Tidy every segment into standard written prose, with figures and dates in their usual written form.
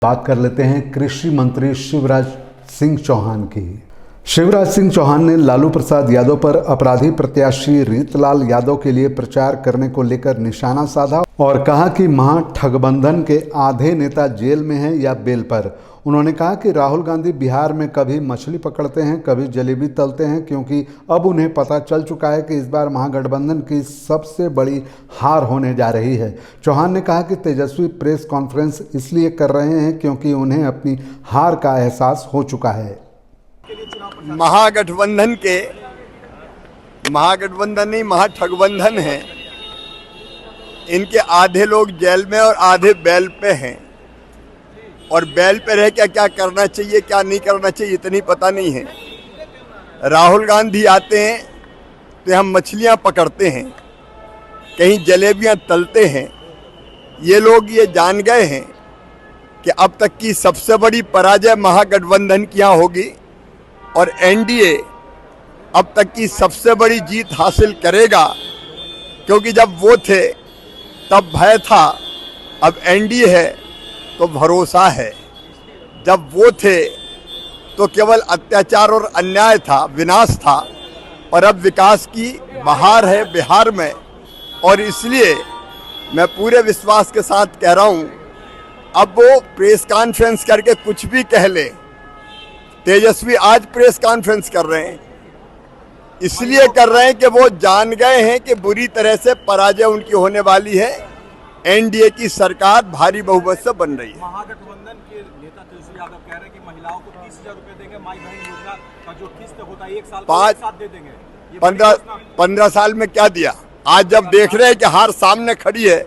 बात कर लेते हैं कृषि मंत्री शिवराज सिंह चौहान की। शिवराज सिंह चौहान ने लालू प्रसाद यादव पर अपराधी प्रत्याशी रीतलाल यादव के लिए प्रचार करने को लेकर निशाना साधा और कहा कि महागठबंधन के आधे नेता जेल में हैं या बेल पर। उन्होंने कहा कि राहुल गांधी बिहार में कभी मछली पकड़ते हैं, कभी जलेबी तलते हैं, क्योंकि अब उन्हें पता चल चुका है कि इस बार महागठबंधन की सबसे बड़ी हार होने जा रही है। चौहान ने कहा कि तेजस्वी प्रेस कॉन्फ्रेंस इसलिए कर रहे हैं क्योंकि उन्हें अपनी हार का एहसास हो चुका है। महागठबंधन नहीं, महाठगबंधन है। इनके आधे लोग जेल में और आधे बेल पे हैं, और बेल पे रह के क्या करना चाहिए क्या नहीं करना चाहिए इतनी पता नहीं है। राहुल गांधी आते हैं तो हम मछलियां पकड़ते हैं, कहीं जलेबियां तलते हैं। ये लोग ये जान गए हैं कि अब तक की सबसे बड़ी पराजय महागठबंधन की यहाँ होगी और एनडीए अब तक की सबसे बड़ी जीत हासिल करेगा, क्योंकि जब वो थे तब भय था, अब एनडीए है तो भरोसा है। जब वो थे तो केवल अत्याचार और अन्याय था, विनाश था, और अब विकास की बहार है बिहार में। और इसलिए मैं पूरे विश्वास के साथ कह रहा हूँ, अब वो प्रेस कॉन्फ्रेंस करके कुछ भी कह ले। तेजस्वी आज प्रेस कॉन्फ्रेंस कर रहे हैं, इसलिए कर रहे हैं कि वो जान गए हैं कि बुरी तरह से पराजय उनकी होने वाली है। एनडीए की सरकार भारी बहुमत से बन रही है। महागठबंधन के नेता तेजस्वी यादव कह रहे हैं कि महिलाओं को 30,000 रुपए देंगे, माई बहन योजना का जो किस्त होता है 1 साल का 1 साथ दे देंगे। 15 साल में क्या दिया? आज जब देख रहे हैं कि हार सामने खड़ी है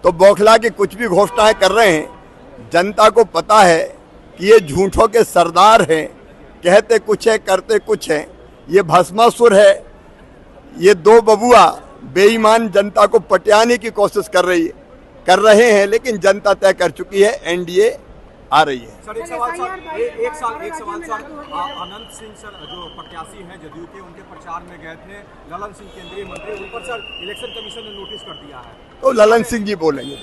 तो बौखला के कुछ भी घोषणाएं कर रहे हैं। जनता को पता है कि ये झूठों के सरदार हैं, कहते कुछ है करते कुछ है। ये भस्मासुर है, ये दो बबुआ बेईमान जनता को पटियाने की कोशिश कर रहे हैं, लेकिन जनता तय कर चुकी है, एनडीए आ रही है। सर एक सवाल सर, अनंत सिंह सर जो प्रत्याशी हैं जदयू के, उनके प्रचार में गए थे ललन सिंह केंद्रीय मंत्री, उन पर सर इलेक्शन कमीशन ने नोटिस कर दिया है। तो ललन सिंह जी बोलेंगे।